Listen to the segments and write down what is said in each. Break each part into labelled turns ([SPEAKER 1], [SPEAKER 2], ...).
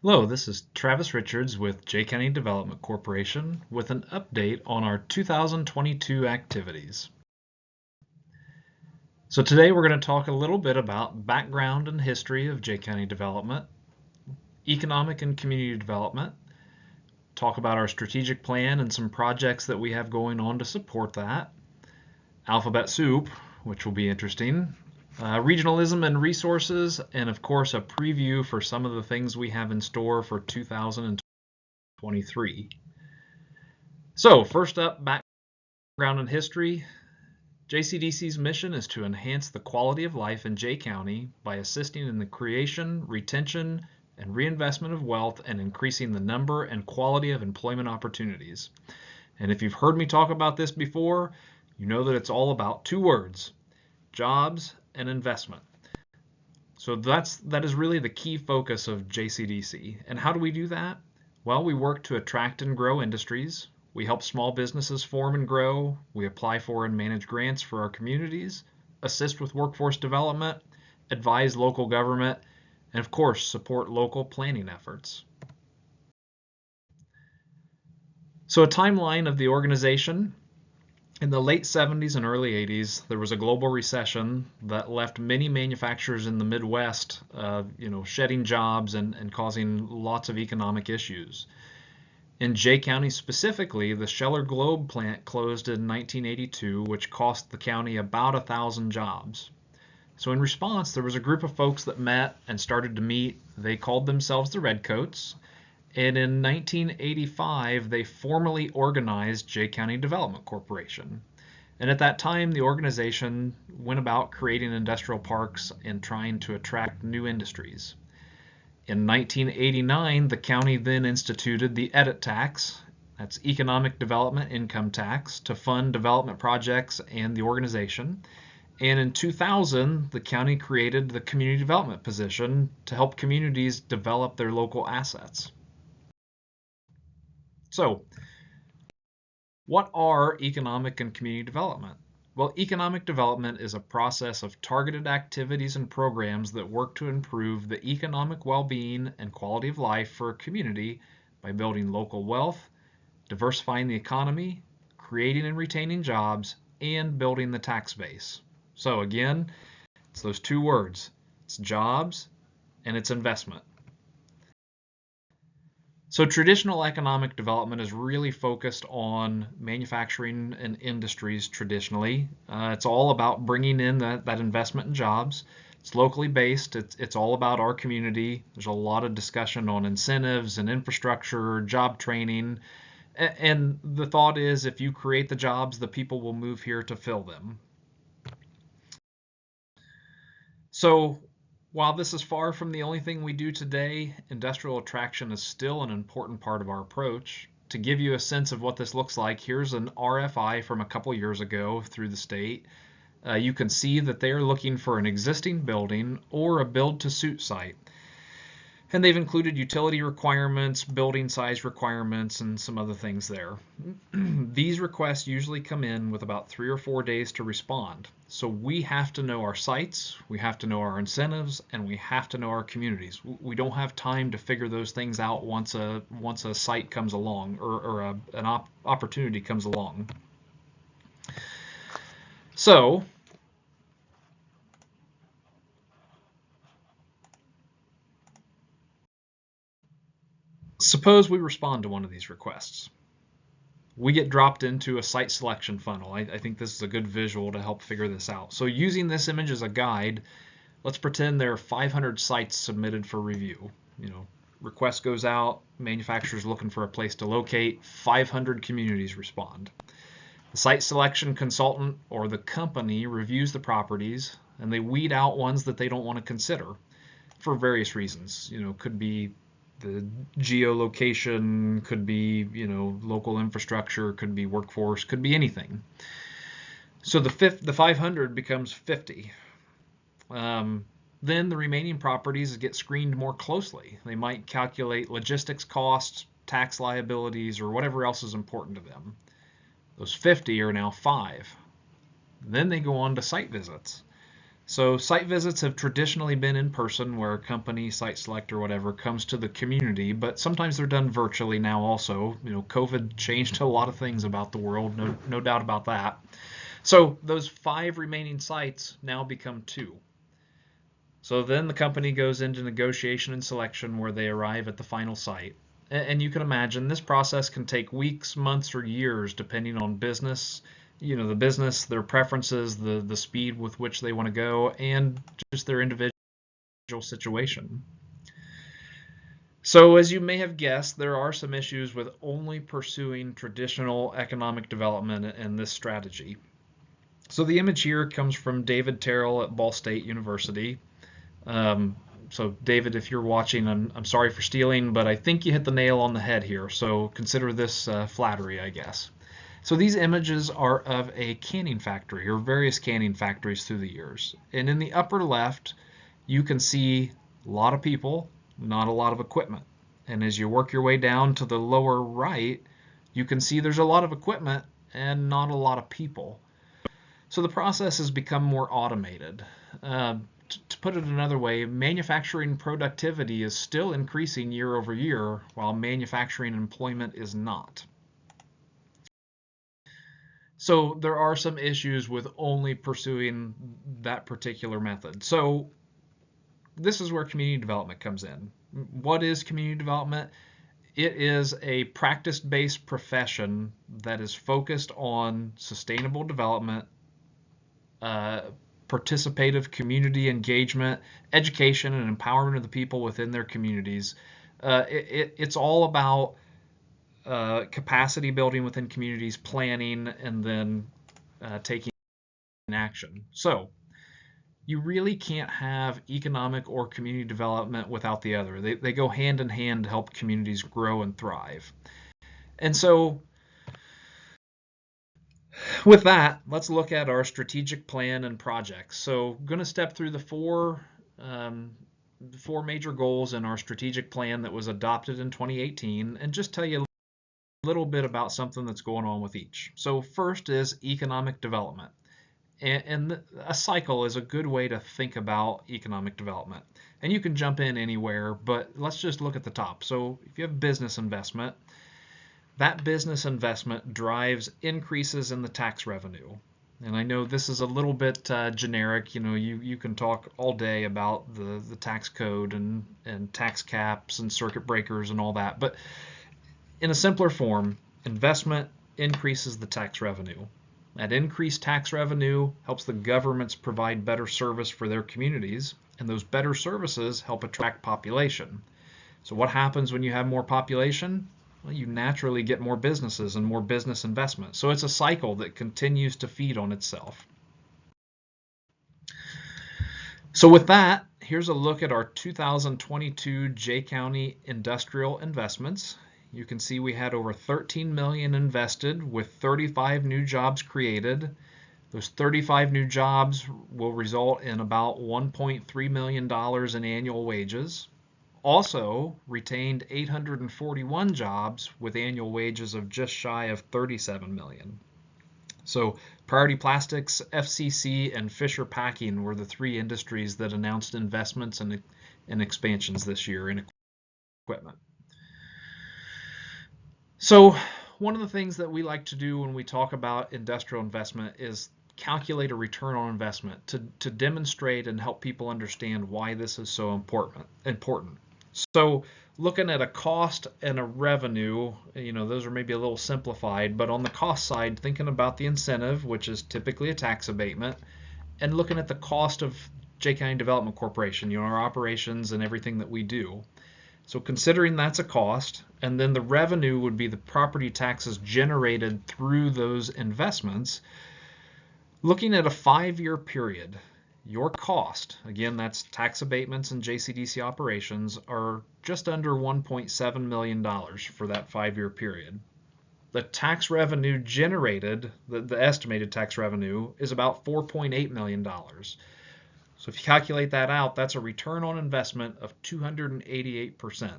[SPEAKER 1] Hello, this is Travis Richards with J County Development Corporation with an update on our 2022 activities. So today we're going to talk a little bit about background and history of J County Development, economic and community development, talk about our strategic plan and some projects that we have going on to support that, alphabet soup, which will be interesting, regionalism and resources, and of course a preview for some of the things we have in store for 2023. So first up, background and history. JCDC's mission is to enhance the quality of life in Jay County by assisting in the creation, retention, and reinvestment of wealth and increasing the number and quality of employment opportunities. And if you've heard me talk about this before, you know that it's all about two words: jobs and investment. So that is really the key focus of JCDC. And how do we do that? Well, we work to attract and grow industries. We help small businesses form and grow. We apply for and manage grants for our communities, assist with workforce development, advise local government, and of course, support local planning efforts. So a timeline of the organization. In the late 70s and early 80s, there was a global recession that left many manufacturers in the Midwest, shedding jobs and causing lots of economic issues. In Jay County specifically, the Scheller Globe plant closed in 1982, which cost the county about 1,000 jobs. So in response, there was a group of folks that met and started to meet. They called themselves the Redcoats. And in 1985, they formally organized Jay County Development Corporation. And at that time, the organization went about creating industrial parks and trying to attract new industries. In 1989, the county then instituted the EDIT tax, that's Economic Development Income Tax, to fund development projects and the organization. And in 2000, the county created the Community Development position to help communities develop their local assets. So, what are economic and community development? Well, economic development is a process of targeted activities and programs that work to improve the economic well-being and quality of life for a community by building local wealth, diversifying the economy, creating and retaining jobs, and building the tax base. So again, it's those two words. It's jobs and it's investment. So traditional economic development is really focused on manufacturing and industries traditionally. It's all about bringing in that investment in jobs. It's locally based. It's all about our community. There's a lot of discussion on incentives and infrastructure, job training. And the thought is if you create the jobs, the people will move here to fill them. So while this is far from the only thing we do today, industrial attraction is still an important part of our approach. To give you a sense of what this looks like, here's an RFI from a couple years ago through the state. You can see that they are looking for an existing building or a build-to-suit site. And they've included utility requirements, building size requirements, and some other things there. These requests usually come in with about 3 or 4 days to respond. So we have to know our sites, we have to know our incentives, and we have to know our communities. We don't have time to figure those things out once a site comes along or an opportunity comes along. So suppose we respond to one of these requests. We get dropped into a site selection funnel. I think this is a good visual to help figure this out. So using this image as a guide, let's pretend there are 500 sites submitted for review. Request goes out, manufacturer's looking for a place to locate, 500 communities respond. The site selection consultant or the company reviews the properties and they weed out ones that they don't want to consider for various reasons. Could be the geolocation, could be local infrastructure, could be workforce, could be anything. So the 500 becomes 50. Then the remaining properties get screened more closely. They might calculate logistics costs, tax liabilities, or whatever else is important to them. Those 50 are now 5. Then they go on to site visits. So site visits have traditionally been in person, where a company, site select or whatever comes to the community, but sometimes they're done virtually now also. COVID changed a lot of things about the world, no doubt about that. So those 5 remaining sites now become 2. So then the company goes into negotiation and selection, where they arrive at the final site. And you can imagine this process can take weeks, months, or years depending on business, the business, their preferences, the speed with which they want to go, and just their individual situation. So as you may have guessed, there are some issues with only pursuing traditional economic development in this strategy. So the image here comes from David Terrell at Ball State University. So David, if you're watching, I'm sorry for stealing, but I think you hit the nail on the head here. So consider this flattery, I guess. So these images are of a canning factory, or various canning factories through the years. And in the upper left, you can see a lot of people, not a lot of equipment. And as you work your way down to the lower right, you can see there's a lot of equipment and not a lot of people. So the process has become more automated. To put it another way, manufacturing productivity is still increasing year over year, while manufacturing employment is not. So there are some issues with only pursuing that particular method. So this is where community development comes in. What is community development? It is a practice-based profession that is focused on sustainable development, participative community engagement, education, and empowerment of the people within their communities. It's all about capacity building within communities, planning, and then taking action. So you really can't have economic or community development without the other. They go hand in hand to help communities grow and thrive. And so with that, let's look at our strategic plan and projects. So I'm going to step through the four major goals in our strategic plan that was adopted in 2018 and just tell you a little bit about something that's going on with each. So first is economic development. And a cycle is a good way to think about economic development. And you can jump in anywhere, but let's just look at the top. So if you have business investment, that business investment drives increases in the tax revenue. And I know this is a little bit generic. You can talk all day about the tax code and tax caps and circuit breakers and all that. But in a simpler form, investment increases the tax revenue. That increased tax revenue helps the governments provide better service for their communities, and those better services help attract population. So what happens when you have more population? Well, you naturally get more businesses and more business investment. So it's a cycle that continues to feed on itself. So with that, here's a look at our 2022 Jay County industrial investments. You can see we had over $13 million invested with 35 new jobs created. Those 35 new jobs will result in about $1.3 million in annual wages. Also retained 841 jobs with annual wages of just shy of $37 million. So Priority Plastics, FCC, and Fisher Packing were the 3 industries that announced investments and expansions this year in equipment. So one of the things that we like to do when we talk about industrial investment is calculate a return on investment to demonstrate and help people understand why this is so important. So looking at a cost and a revenue, those are maybe a little simplified, but on the cost side, thinking about the incentive, which is typically a tax abatement, and looking at the cost of Jay County Development Corporation, our operations and everything that we do. So considering that's a cost, and then the revenue would be the property taxes generated through those investments, looking at a 5-year period, your cost, again, that's tax abatements and JCDC operations, are just under $1.7 million for that 5-year period. The tax revenue generated, the estimated tax revenue, is about $4.8 million. So if you calculate that out, that's a return on investment of 288%.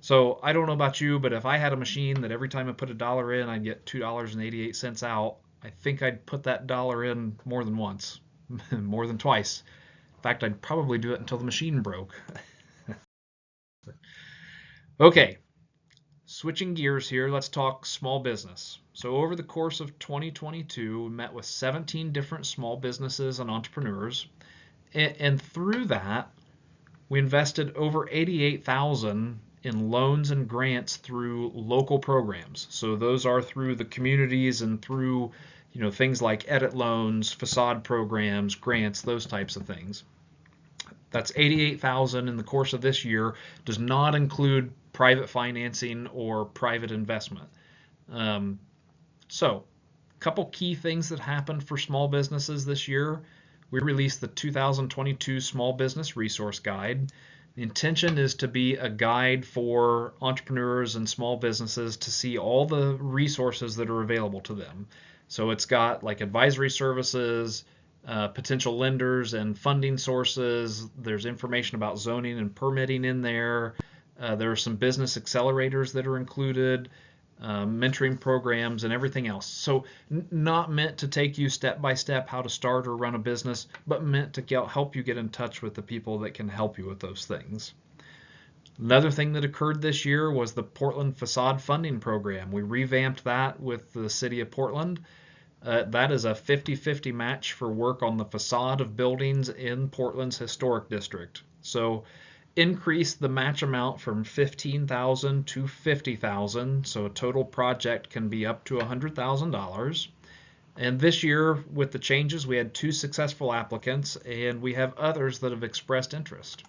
[SPEAKER 1] So I don't know about you, but if I had a machine that every time I put $1 in, I'd get $2.88 out, I think I'd put that dollar in more than once. more than twice. In fact, I'd probably do it until the machine broke. Okay, switching gears here, let's talk small business. So over the course of 2022, we met with 17 different small businesses and entrepreneurs. And through that, we invested over 88,000 in loans and grants through local programs. So those are through the communities and through, things like edit loans, facade programs, grants, those types of things. That's 88,000 in the course of this year. Does not include private financing or private investment. So, a couple key things that happened for small businesses this year. We released the 2022 Small Business Resource Guide. The intention is to be a guide for entrepreneurs and small businesses to see all the resources that are available to them. So it's got like advisory services, potential lenders and funding sources. There's information about zoning and permitting in there. There are some business accelerators that are included, mentoring programs, and everything else. So not meant to take you step by step how to start or run a business, but meant to help you get in touch with the people that can help you with those things. Another thing that occurred this year was the Portland Facade Funding Program. We revamped that with the City of Portland. That is a 50-50 match for work on the facade of buildings in Portland's historic district. So increase the match amount from $15,000 to $50,000, so a total project can be up to $100,000. And this year, with the changes, we had 2 successful applicants, and we have others that have expressed interest.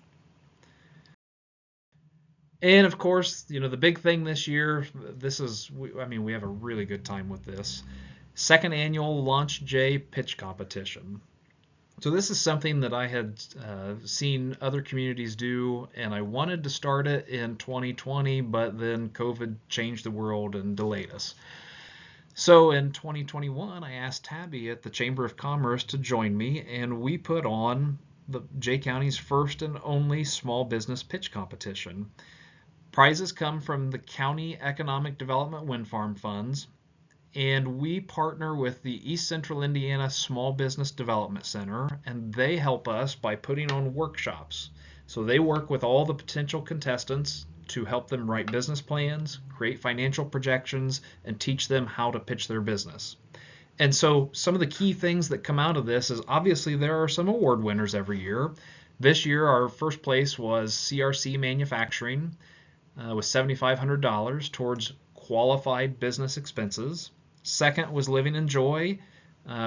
[SPEAKER 1] And of course, the big thing this year, we have a really good time with this. Second annual Launch J pitch competition. So this is something that I had seen other communities do, and I wanted to start it in 2020, but then COVID changed the world and delayed us. So in 2021, I asked Tabby at the Chamber of Commerce to join me, and we put on the Jay County's first and only small business pitch competition. Prizes come from the County Economic Development Wind Farm funds, and we partner with the East Central Indiana Small Business Development Center, and they help us by putting on workshops. So they work with all the potential contestants to help them write business plans, create financial projections, and teach them how to pitch their business. And so some of the key things that come out of this is obviously there are some award winners every year. This year our first place was CRC Manufacturing with $7,500 towards qualified business expenses. Second was Living in Joy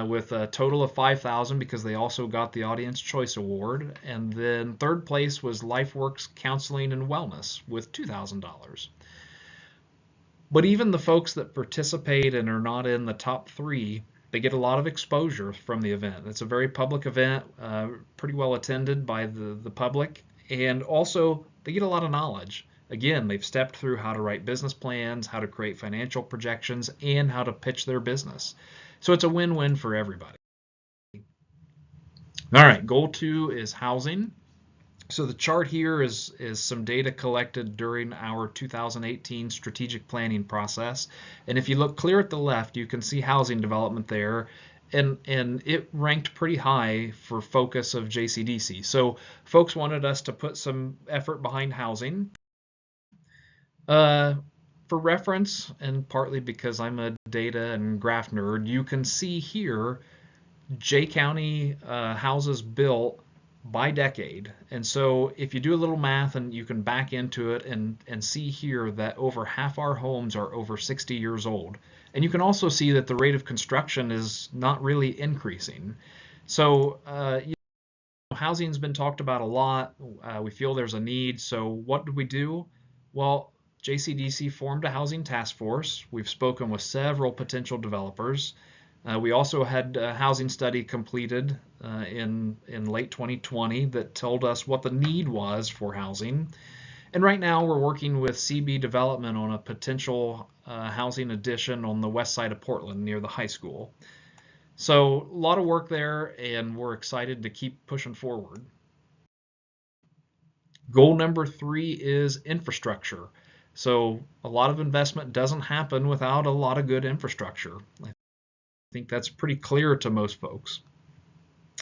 [SPEAKER 1] with a total of $5,000 because they also got the Audience Choice Award. And then third place was LifeWorks Counseling and Wellness with $2,000. But even the folks that participate and are not in the top 3, they get a lot of exposure from the event. It's a very public event, pretty well attended by the public, and also they get a lot of knowledge. Again, they've stepped through how to write business plans, how to create financial projections, and how to pitch their business. So it's a win-win for everybody. All right, goal 2 is housing. So the chart here is some data collected during our 2018 strategic planning process. And if you look clear at the left, you can see housing development there. And it ranked pretty high for focus of JCDC. So folks wanted us to put some effort behind housing. For reference, and partly because I'm a data and graph nerd, you can see here Jay County houses built by decade. And so if you do a little math and you can back into it and see here that over half our homes are over 60 years old. And you can also see that the rate of construction is not really increasing. So housing's been talked about a lot. We feel there's a need. So what do we do? Well, JCDC formed a housing task force. We've spoken with several potential developers. We also had a housing study completed in late 2020 that told us what the need was for housing. And right now we're working with CB Development on a potential housing addition on the west side of Portland near the high school. So a lot of work there, and we're excited to keep pushing forward. Goal number 3 is infrastructure. So a lot of investment doesn't happen without a lot of good infrastructure. I think that's pretty clear to most folks.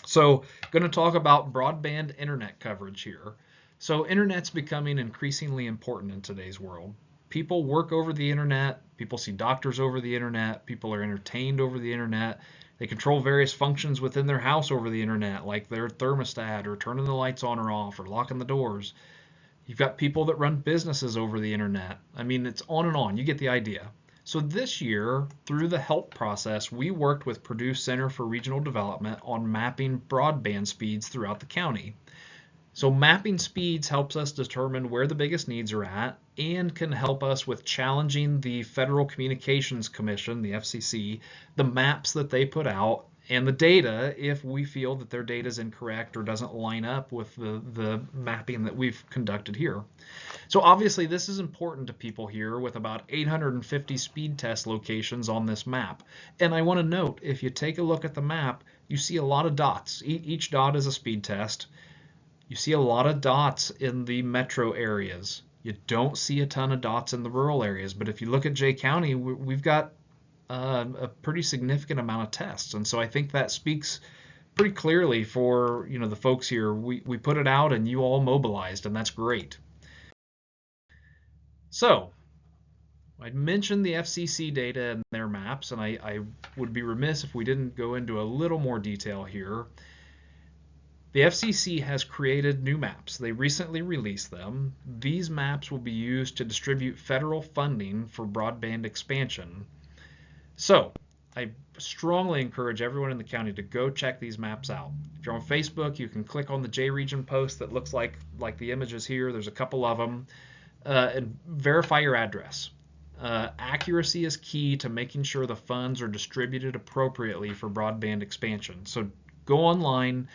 [SPEAKER 1] So, going to talk about broadband internet coverage here. So, internet's becoming increasingly important in today's world. People work over the internet, people see doctors over the internet, people are entertained over the internet. They control various functions within their house over the internet, like their thermostat or turning the lights on or off or locking the doors. You've got people that run businesses over the internet. I mean, it's on and on. You get the idea. So this year, through the HELP process, we worked with Purdue Center for Regional Development on mapping broadband speeds throughout the county. So mapping speeds helps us determine where the biggest needs are at and can help us with challenging the Federal Communications Commission, the FCC, the maps that they put out and the data if we feel that their data is incorrect or doesn't line up with the mapping that we've conducted here. So obviously this is important to people here with about 850 speed test locations on this map. And I want to note, if you take a look at the map, you see a lot of dots. Each dot is a speed test. You see a lot of dots in the metro areas. You don't see a ton of dots in the rural areas. But if you look at Jay County, we've got a pretty significant amount of tests. And so I think that speaks pretty clearly for the folks here. We put it out and you all mobilized, and that's great. So I mentioned the FCC data and their maps, and I would be remiss if we didn't go into a little more detail here. The FCC has created new maps. They recently released them. These maps will be used to distribute federal funding for broadband expansion. So, I strongly encourage everyone in the county to go check these maps out. If you're on Facebook, you can click on the J Region post that looks like the images here. There's a couple of them. And verify your address. Accuracy is key to making sure the funds are distributed appropriately for broadband expansion. So go online,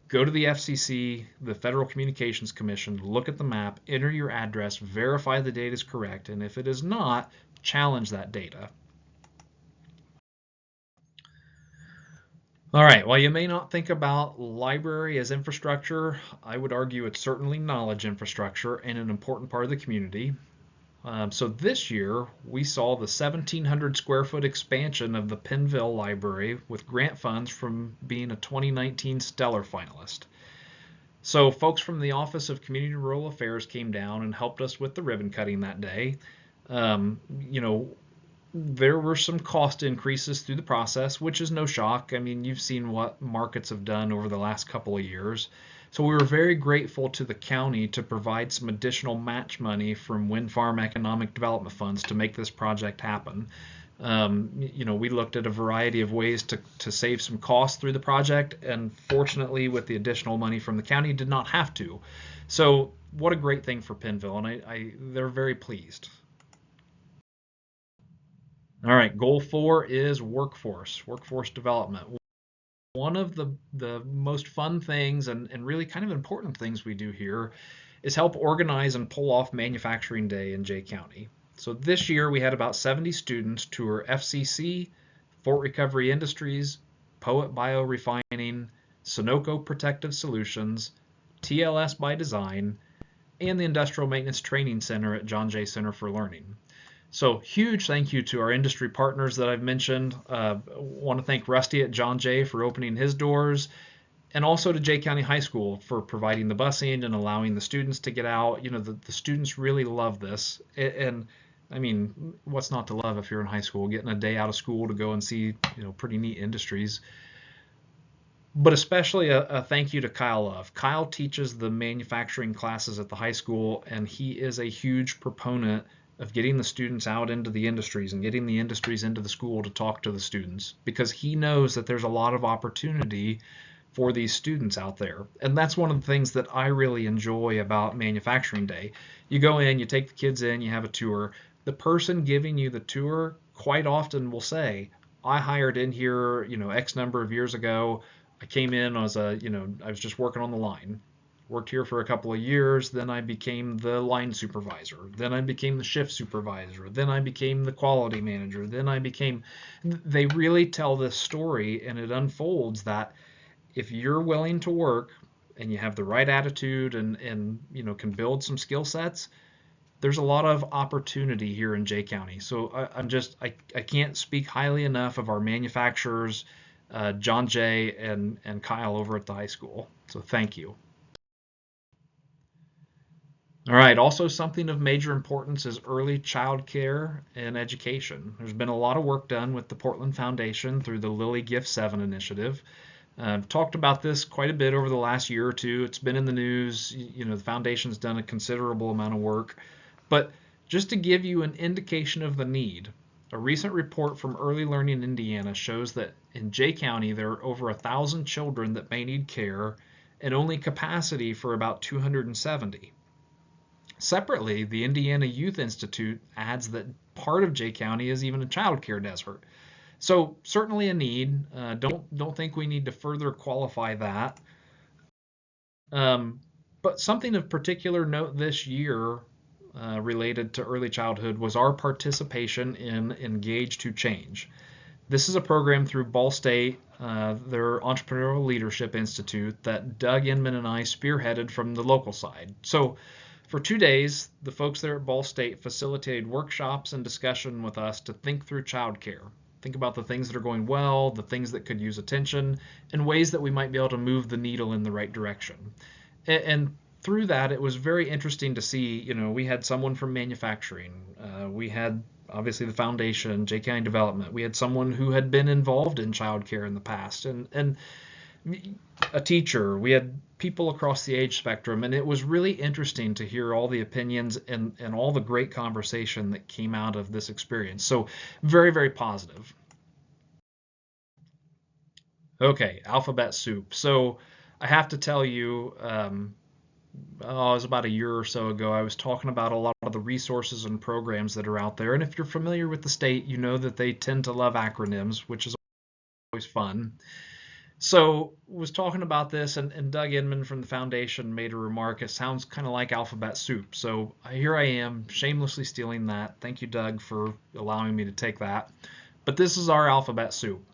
[SPEAKER 1] go to the FCC, the Federal Communications Commission, look at the map, enter your address, verify the data is correct, and if it is not, challenge that data. All right, while you may not think about library as infrastructure, I would argue it's certainly knowledge infrastructure and an important part of the community. So this year, we saw the 1,700 square foot expansion of the Pennville Library with grant funds from being a 2019 Stellar finalist. So folks from the Office of Community and Rural Affairs came down and helped us with the ribbon cutting that day. You know, there were some cost increases through the process, which is no shock. I mean, you've seen what markets have done over the last couple of years. So we were very grateful to the county to provide some additional match money from Wind Farm Economic Development Funds to make this project happen. We looked at a variety of ways to save some costs through the project, and fortunately, with the additional money from the county, did not have to. So what a great thing for Pennville, and they're very pleased. All right, goal 4 is workforce development. One of the most fun things and really kind of important things we do here is help organize and pull off Manufacturing Day in Jay County. So this year we had about 70 students tour FCC, Fort Recovery Industries, Poet Biorefining, Sunoco Protective Solutions, TLS by Design, and the Industrial Maintenance Training Center at John Jay Center for Learning. So huge thank you to our industry partners that I've mentioned. Want to thank Rusty at John Jay for opening his doors, and also to Jay County High School for providing the busing and allowing the students to get out. The students really love this. And I mean, what's not to love if you're in high school, getting a day out of school to go and see, pretty neat industries. But especially a thank you to Kyle Love. Kyle teaches the manufacturing classes at the high school, and he is a huge proponent of getting the students out into the industries and getting the industries into the school to talk to the students, because he knows that there's a lot of opportunity for these students out there. And that's one of the things that I really enjoy about Manufacturing Day. You go in, you take the kids in, you have a tour. The person giving you the tour quite often will say, I hired in here, X number of years ago. I came in as I was just working on the line. Worked here for a couple of years, then I became the line supervisor, then I became the shift supervisor, then I became the quality manager, they really tell this story, and it unfolds that if you're willing to work and you have the right attitude and can build some skill sets, there's a lot of opportunity here in Jay County. So I can't speak highly enough of our manufacturers. John Jay and Kyle over at the high school. So thank you. All right, also something of major importance is early child care and education. There's been a lot of work done with the Portland Foundation through the Lilly Gift 7 initiative. I've talked about this quite a bit over the last year or two. It's been in the news. You know, the foundation's done a considerable amount of work. But just to give you an indication of the need, a recent report from Early Learning Indiana shows that in Jay County there are over 1,000 children that may need care and only capacity for about 270. Separately, the Indiana Youth Institute adds that part of Jay County is even a child care desert. So certainly a need. Don't think we need to further qualify that. Um, but something of particular note this year related to early childhood was our participation in Engage to Change. This is a program through Ball State, their Entrepreneurial Leadership Institute, that Doug Inman and I spearheaded from the local side. So for 2 days, the folks there at Ball State facilitated workshops and discussion with us to think through childcare. Think about the things that are going well, the things that could use attention, and ways that we might be able to move the needle in the right direction. And through that, it was very interesting to see, you know, we had someone from manufacturing, we had obviously the foundation, Jay County Development, we had someone who had been involved in childcare in the past, and a teacher, we had people across the age spectrum, and it was really interesting to hear all the opinions and all the great conversation that came out of this experience. So very, very positive. Okay, alphabet soup. So I have to tell you, it was about a year or so ago, I was talking about a lot of the resources and programs that are out there. And if you're familiar with the state, you know that they tend to love acronyms, which is always fun. So was talking about this, and Doug Inman from the foundation made a remark. It sounds kind of like alphabet soup. So here I am, shamelessly stealing that. Thank you, Doug, for allowing me to take that. But this is our alphabet soup.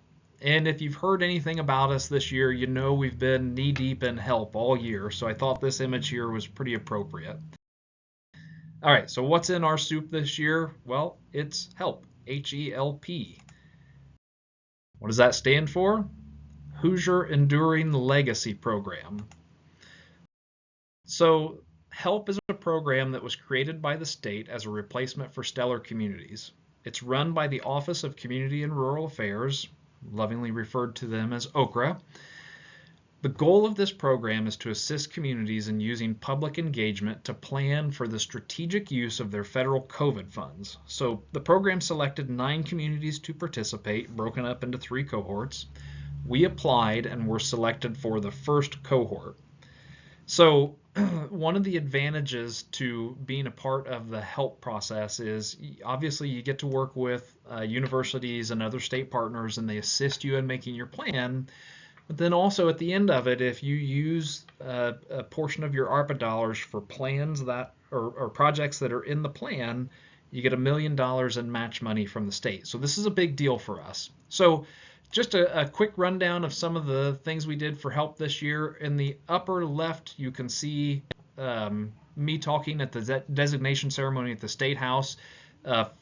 [SPEAKER 1] And if you've heard anything about us this year, you know we've been knee deep in help all year. So I thought this image here was pretty appropriate. All right, so what's in our soup this year? Well, it's HELP, HELP. What does that stand for? Hoosier Enduring Legacy Program. So HELP is a program that was created by the state as a replacement for Stellar Communities. It's run by the Office of Community and Rural Affairs, lovingly referred to them as OCRA. The goal of this program is to assist communities in using public engagement to plan for the strategic use of their federal COVID funds. So the program selected 9 communities to participate, broken up into 3 cohorts. We applied and were selected for the first cohort. So one of the advantages to being a part of the HELP process is obviously you get to work with universities and other state partners, and they assist you in making your plan. But then also at the end of it, if you use a portion of your ARPA dollars for plans that or projects that are in the plan, you get $1 million in match money from the state. So this is a big deal for us. So just a quick rundown of some of the things we did for HELP this year. In the upper left, you can see me talking at the designation ceremony at the State House,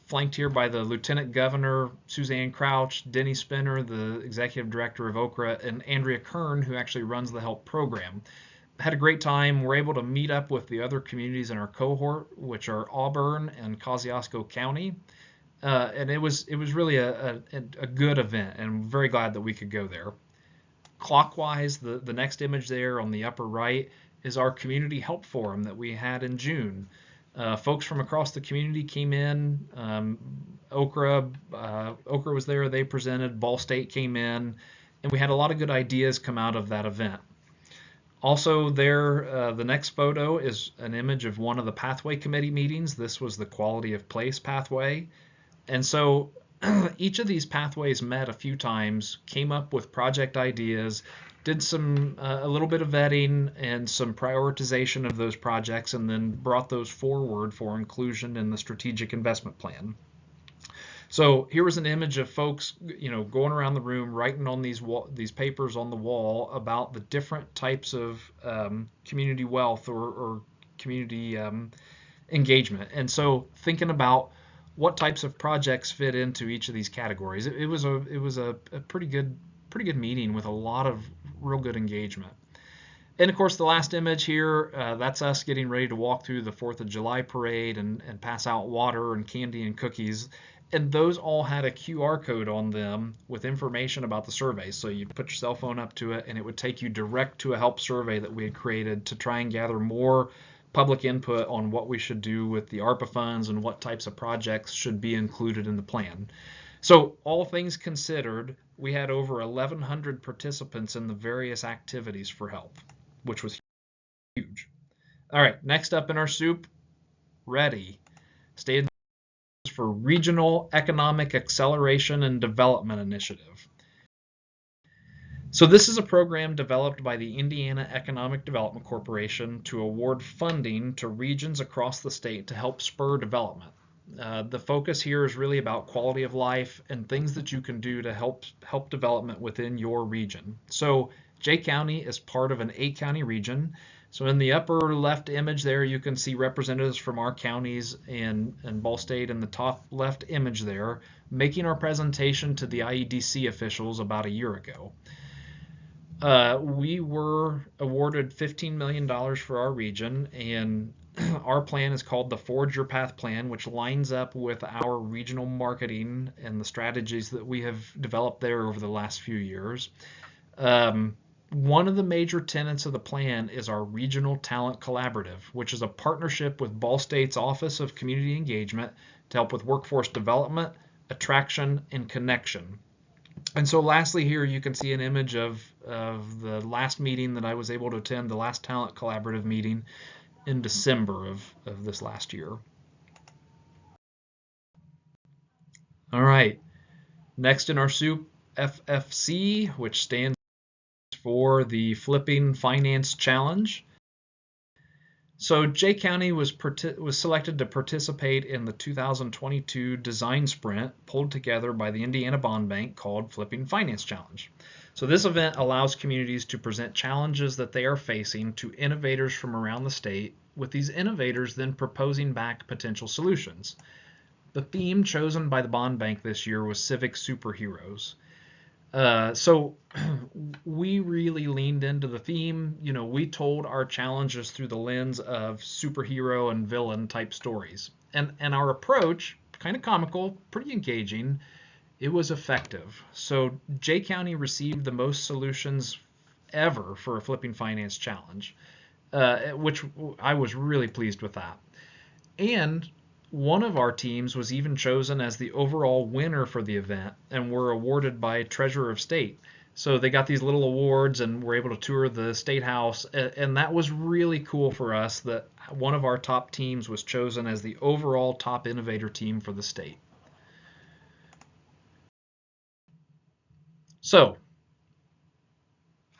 [SPEAKER 1] flanked here by the Lieutenant Governor, Suzanne Crouch, Denny Spinner, the Executive Director of OCRA, and Andrea Kern, who actually runs the HELP program. Had a great time. We're able to meet up with the other communities in our cohort, which are Auburn and Kosciuszko County. And it was really a good event, and I'm very glad that we could go there. Clockwise, the next image there on the upper right is our community help forum that we had in June. Folks from across the community came in. Okra was there. They presented. Ball State came in, and we had a lot of good ideas come out of that event. Also there, the next photo is an image of one of the pathway committee meetings. This was the quality of place pathway. And so each of these pathways met a few times, came up with project ideas, did some a little bit of vetting and some prioritization of those projects, and then brought those forward for inclusion in the strategic investment plan. So here was an image of folks, going around the room, writing on these papers on the wall about the different types of community wealth or community engagement. And so thinking about what types of projects fit into each of these categories. It was a pretty good pretty good meeting with a lot of real good engagement. And of course, the last image here, that's us getting ready to walk through the 4th of July parade and pass out water and candy and cookies. And those all had a QR code on them with information about the survey. So you'd put your cell phone up to it and it would take you direct to a help survey that we had created to try and gather more public input on what we should do with the ARPA funds and what types of projects should be included in the plan. So all things considered, we had over 1,100 participants in the various activities for help, which was huge. All right, next up in our soup, ready. Stay for Regional Economic Acceleration and Development Initiative. So this is a program developed by the Indiana Economic Development Corporation to award funding to regions across the state to help spur development. The focus here is really about quality of life and things that you can do to help development within your region. So Jay County is part of an 8-county region. So in the upper left image there, you can see representatives from our counties and Ball State in the top left image there, making our presentation to the IEDC officials about a year ago. We were awarded $15 million for our region, and our plan is called the Forge Your Path Plan, which lines up with our regional marketing and the strategies that we have developed there over the last few years. One of the major tenets of the plan is our Regional Talent Collaborative, which is a partnership with Ball State's Office of Community Engagement to help with workforce development, attraction, and connection. And so lastly here you can see an image of the last meeting that I was able to attend, the last Talent Collaborative meeting in December of this last year. All right, next in our soup, FFC, which stands for the Flipping Finance Challenge. So Jay County was selected to participate in the 2022 design sprint pulled together by the Indiana Bond Bank called Flipping Finance Challenge. So this event allows communities to present challenges that they are facing to innovators from around the state, with these innovators then proposing back potential solutions. The theme chosen by the Bond Bank this year was Civic Superheroes. So we really leaned into the theme. You know, we told our challenges through the lens of superhero and villain type stories. And our approach, kind of comical, pretty engaging, it was effective. So Jay County received the most solutions ever for a Flipping Finance Challenge, which I was really pleased with that. And one of our teams was even chosen as the overall winner for the event and were awarded by Treasurer of State. So they got these little awards and were able to tour the State House. And that was really cool for us that one of our top teams was chosen as the overall top innovator team for the state. So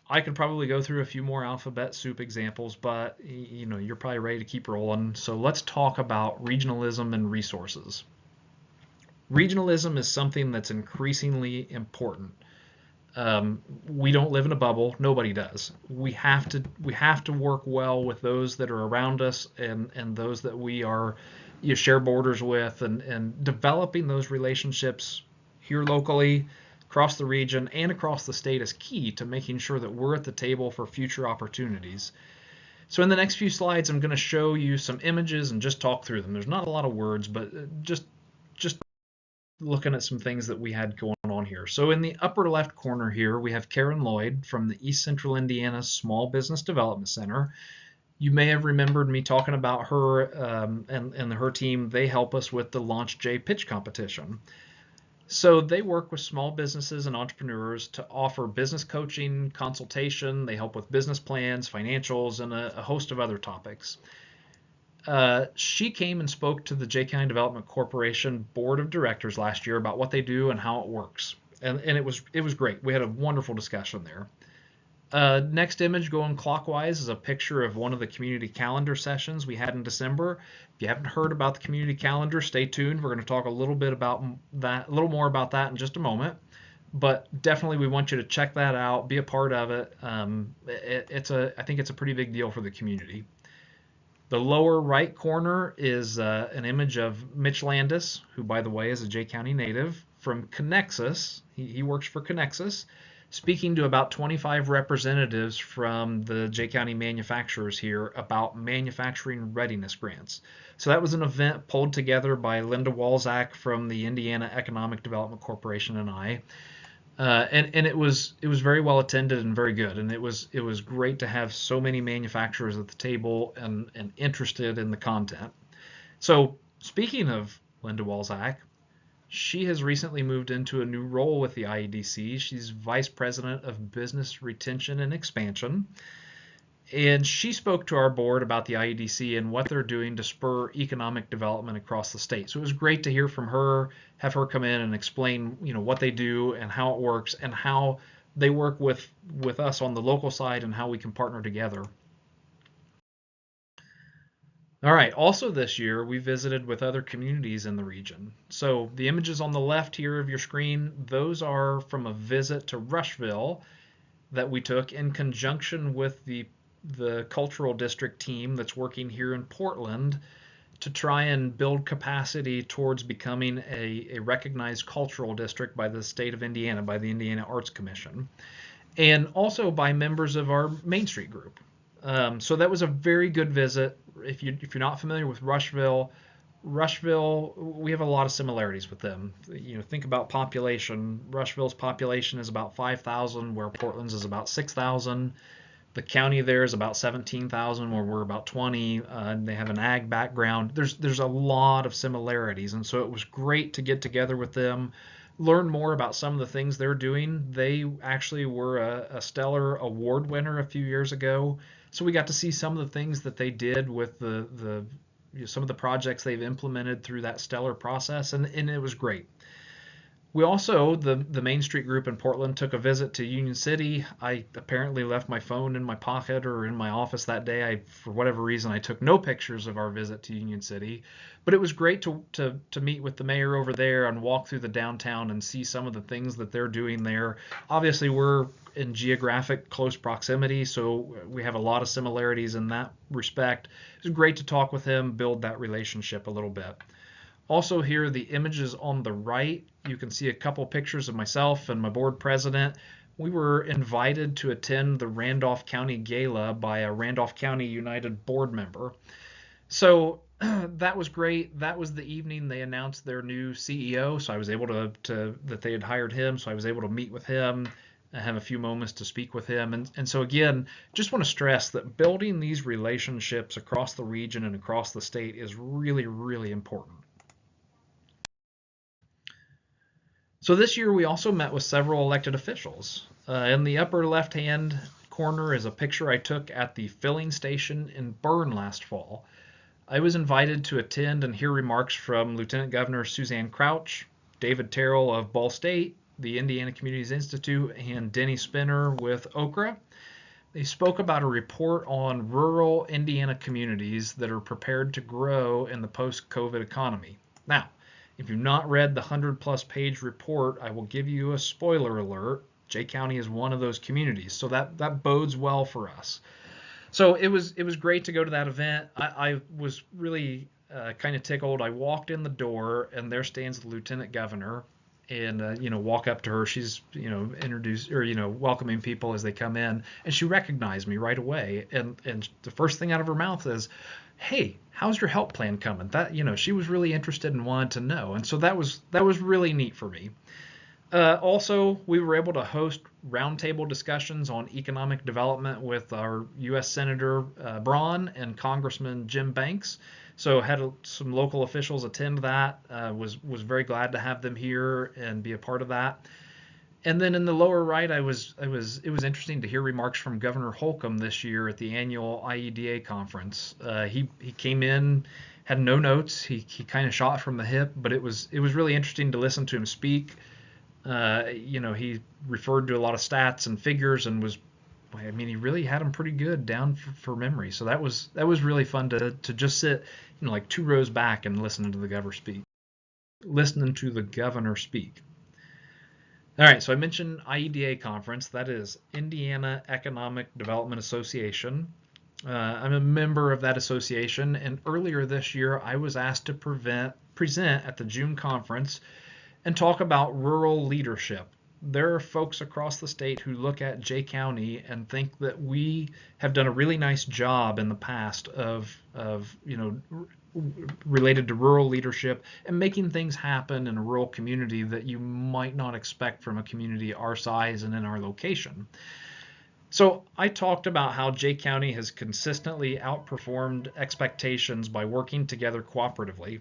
[SPEAKER 1] I could probably go through a few more alphabet soup examples, but you know, you're probably ready to keep rolling. So let's talk about regionalism and resources. Regionalism is something that's increasingly important. We don't live in a bubble. Nobody does. We have to work well with those that are around us and those that we are share borders with, and developing those relationships here locally, across the region, and across the state is key to making sure that we're at the table for future opportunities. So in the next few slides, I'm going to show you some images and just talk through them. There's not a lot of words, but just looking at some things that we had going on here. So in the upper left corner here, we have Karen Lloyd from the East Central Indiana Small Business Development Center. You may have remembered me talking about her and her team. They help us with the Launch J pitch competition. So they work with small businesses and entrepreneurs to offer business coaching, consultation. They help with business plans, financials, and a host of other topics. She came and spoke to the Jay County Development Corporation Board of Directors last year about what they do and how it works. And it was great. We had a wonderful discussion there. Next image going clockwise is a picture of one of the community calendar sessions we had in December. If you haven't heard about the community calendar, stay tuned. We're going to talk a little more about that in just a moment. But definitely we want you to check that out, be a part of it. I think it's a pretty big deal for the community. The lower right corner is an image of Mitch Landis, who by the way is a Jay County native, from Connexus. He works for Connexus. speaking to about 25 representatives from the Jay County manufacturers here about manufacturing readiness grants. So that was an event pulled together by Linda Walzak from the Indiana Economic Development Corporation and I. And it was very well attended and very good, and it was great to have so many manufacturers at the table and interested in the content. So speaking of Linda Walzak, she has recently moved into a new role with the IEDC. She's Vice President of Business Retention and Expansion. And she spoke to our board about the IEDC and what they're doing to spur economic development across the state. So it was great to hear from her, have her come in and explain, what they do and how it works and how they work with us on the local side and how we can partner together. All right, also this year we visited with other communities in the region. So the images on the left here of your screen, those are from a visit to Rushville that we took in conjunction with the cultural district team that's working here in Portland to try and build capacity towards becoming a recognized cultural district by the state of Indiana, by the Indiana Arts Commission, and also by members of our Main Street group. So that was a very good visit. If you're not familiar with Rushville, we have a lot of similarities with them. Think about population. Rushville's population is about 5,000, where Portland's is about 6,000. The county there is about 17,000, where we're about 20. They have an ag background. There's a lot of similarities, and so it was great to get together with them, learn more about some of the things they're doing. They actually were a Stellar Award winner a few years ago, so we got to see some of the things that they did with the some of the projects they've implemented through that Stellar process, and it was great. We also, the Main Street group in Portland, took a visit to Union City. I apparently left my phone in my pocket or in my office that day. For whatever reason, I took no pictures of our visit to Union City. But it was great to meet with the mayor over there and walk through the downtown and see some of the things that they're doing there. Obviously, we're in geographic close proximity, so we have a lot of similarities in that respect. It was great to talk with him, build that relationship a little bit. Also here, the images on the right, you can see a couple pictures of myself and my board president. We were invited to attend the Randolph County Gala by a Randolph County United board member. So that was great. That was the evening they announced their new CEO, so I was able that they had hired him, so I was able to meet with him and have a few moments to speak with him. And so again, just want to stress that building these relationships across the region and across the state is really, really important. So this year we also met with several elected officials. In the upper left-hand corner is a picture I took at the filling station in Bern last fall. I was invited to attend and hear remarks from Lieutenant Governor Suzanne Crouch, David Terrell of Ball State, the Indiana Communities Institute, and Denny Spinner with Okra. They spoke about a report on rural Indiana communities that are prepared to grow in the post-COVID economy. Now, if you've not read the 100-plus page report, I will give you a spoiler alert. Jay County is one of those communities, so that bodes well for us. So it was great to go to that event. I was really kind of tickled. I walked in the door, and there stands the Lieutenant Governor, and walk up to her. She's introduced or welcoming people as they come in, and she recognized me right away. And the first thing out of her mouth is, "Hey, how's your help plan coming?" That she was really interested and wanted to know, and so that was really neat for me. Also, we were able to host roundtable discussions on economic development with our U.S. Senator Braun and Congressman Jim Banks. So had some local officials attend that. Was very glad to have them here and be a part of that. And then in the lower right, it was interesting to hear remarks from Governor Holcomb this year at the annual IEDA conference. He came in, had no notes. He kind of shot from the hip, but it was really interesting to listen to him speak. He referred to a lot of stats and figures and he really had them pretty good down for memory. So that was really fun to just sit, like 2 rows back and listen to the governor speak. All right, so I mentioned IEDA conference. That is Indiana Economic Development Association. I'm a member of that association, and earlier this year I was asked to present at the June conference and talk about rural leadership. there are folks across the state who look at Jay County and think that we have done a really nice job in the past of related to rural leadership and making things happen in a rural community that you might not expect from a community our size and in our location. So I talked about how Jay County has consistently outperformed expectations by working together cooperatively,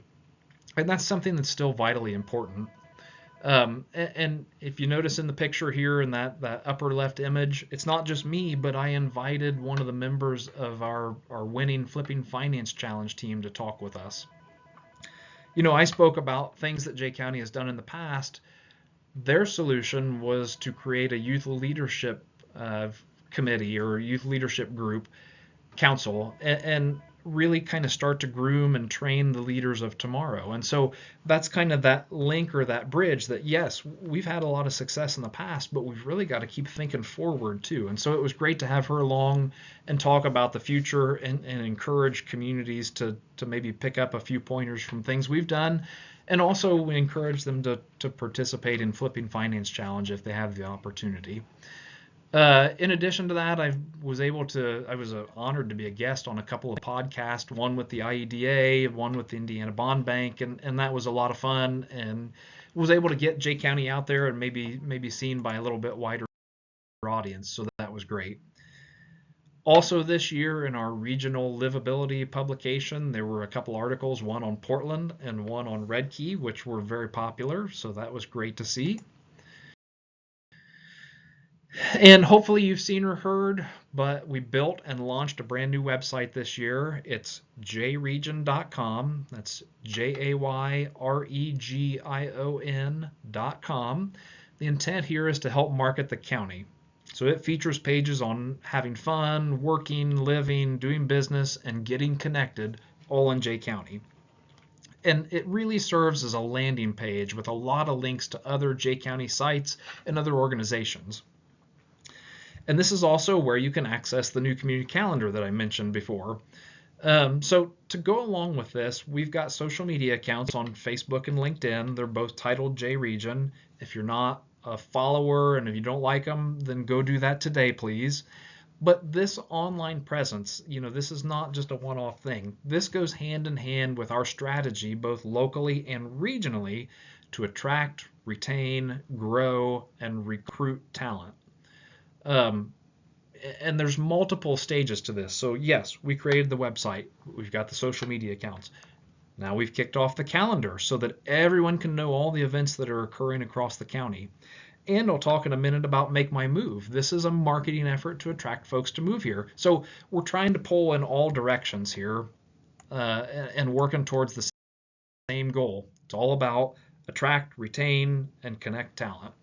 [SPEAKER 1] and that's something that's still vitally important. And if you notice in the picture here in that upper left image, it's not just me, but I invited one of the members of our winning Flipping Finance Challenge team to talk with us. I spoke about things that Jay County has done in the past. Their solution was to create a youth leadership committee or youth leadership group council and really kind of start to groom and train the leaders of tomorrow. And so that's kind of that link or that bridge that, yes, we've had a lot of success in the past, but we've really got to keep thinking forward too. And so it was great to have her along and talk about the future and encourage communities to maybe pick up a few pointers from things we've done. And also we encourage them to participate in Flipping Finance Challenge if they have the opportunity. In addition to that, I was honored to be a guest on a couple of podcasts, one with the IEDA, one with the Indiana Bond Bank, and that was a lot of fun, and was able to get Jay County out there and maybe seen by a little bit wider audience, so that was great. Also this year in our regional livability publication, there were a couple articles, one on Portland and one on Red Key, which were very popular, so that was great to see. And hopefully you've seen or heard, but we built and launched a brand new website this year. It's jayregion.com. That's JAYREGION.com. The intent here is to help market the county. So it features pages on having fun, working, living, doing business, and getting connected, all in Jay County. And it really serves as a landing page with a lot of links to other Jay County sites and other organizations. And this is also where you can access the new community calendar that I mentioned before. So to go along with this, we've got social media accounts on Facebook and LinkedIn. They're both titled Jay Region. If you're not a follower and if you don't like them, then go do that today, please. But this online presence, this is not just a one-off thing. This goes hand in hand with our strategy, both locally and regionally, to attract, retain, grow, and recruit talent. And there's multiple stages to this. So yes, we created the website. We've got the social media accounts. Now we've kicked off the calendar so that everyone can know all the events that are occurring across the county. And I'll talk in a minute about Make My Move. This is a marketing effort to attract folks to move here. So we're trying to pull in all directions here and working towards the same goal. It's all about attract, retain, and connect talent.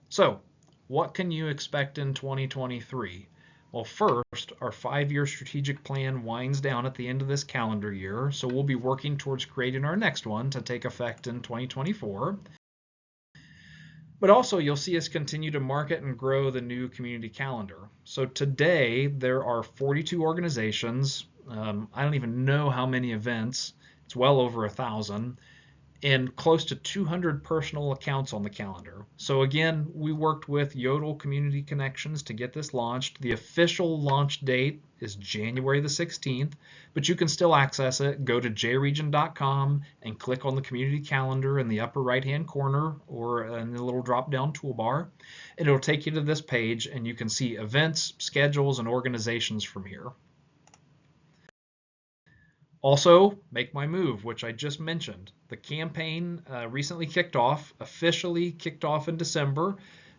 [SPEAKER 1] So what can you expect in 2023? Well, first, our 5-year strategic plan winds down at the end of this calendar year, so we'll be working towards creating our next one to take effect in 2024. But also, you'll see us continue to market and grow the new community calendar. So today, there are 42 organizations. I don't even know how many events. It's well over 1,000. And close to 200 personal accounts on the calendar. So again, we worked with Yodel Community Connections to get this launched. The official launch date is January the 16th, but you can still access it. Go to jayregion.com and click on the community calendar in the upper right-hand corner or in the little drop-down toolbar. And it'll take you to this page and you can see events, schedules, and organizations from here. Also, Make My Move, which I just mentioned. The campaign recently officially kicked off in December.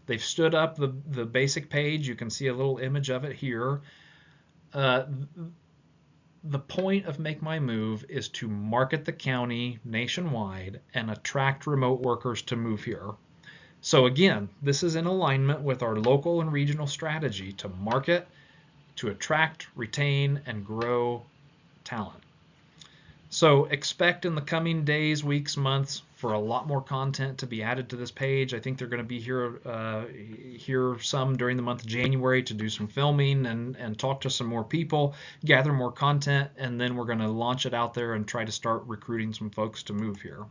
[SPEAKER 1] They've stood up the basic page. You can see a little image of it here. The point of Make My Move is to market the county nationwide and attract remote workers to move here. So again, this is in alignment with our local and regional strategy to market, to attract, retain, and grow talent. So expect in the coming days, weeks, months for a lot more content to be added to this page. I think they're going to be here some during the month of January to do some filming and talk to some more people, gather more content, and then we're going to launch it out there and try to start recruiting some folks to move here.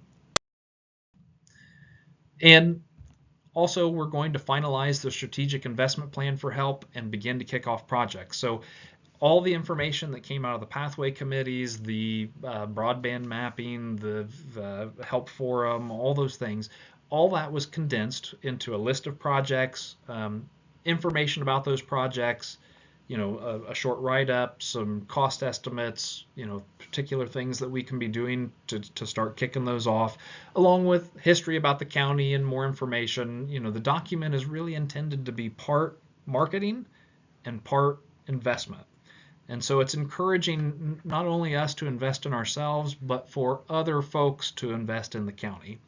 [SPEAKER 1] And Also, we're going to finalize the strategic investment plan for HELP and begin to kick off projects. So all the information that came out of the pathway committees, the broadband mapping, the help forum, all those things, all that was condensed into a list of projects, information about those projects, a short write-up, some cost estimates, particular things that we can be doing to start kicking those off, along with history about the county and more information. The document is really intended to be part marketing and part investment. And so it's encouraging not only us to invest in ourselves, but for other folks to invest in the county.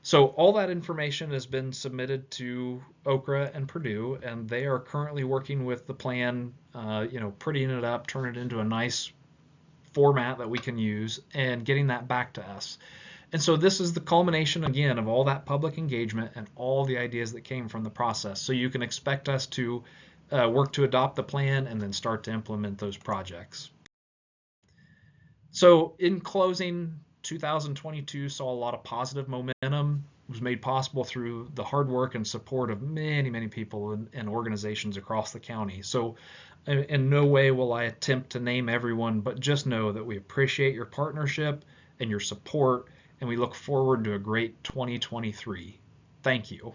[SPEAKER 1] So all that information has been submitted to Okra and Purdue, and they are currently working with the plan, prettying it up, turning it into a nice format that we can use, and getting that back to us. And so this is the culmination, again, of all that public engagement and all the ideas that came from the process. So you can expect us to work to adopt the plan and then start to implement those projects. So in closing, 2022 saw a lot of positive momentum. It was made possible through the hard work and support of many, many people and organizations across the county. So in no way will I attempt to name everyone, but just know that we appreciate your partnership and your support, and we look forward to a great 2023. Thank you.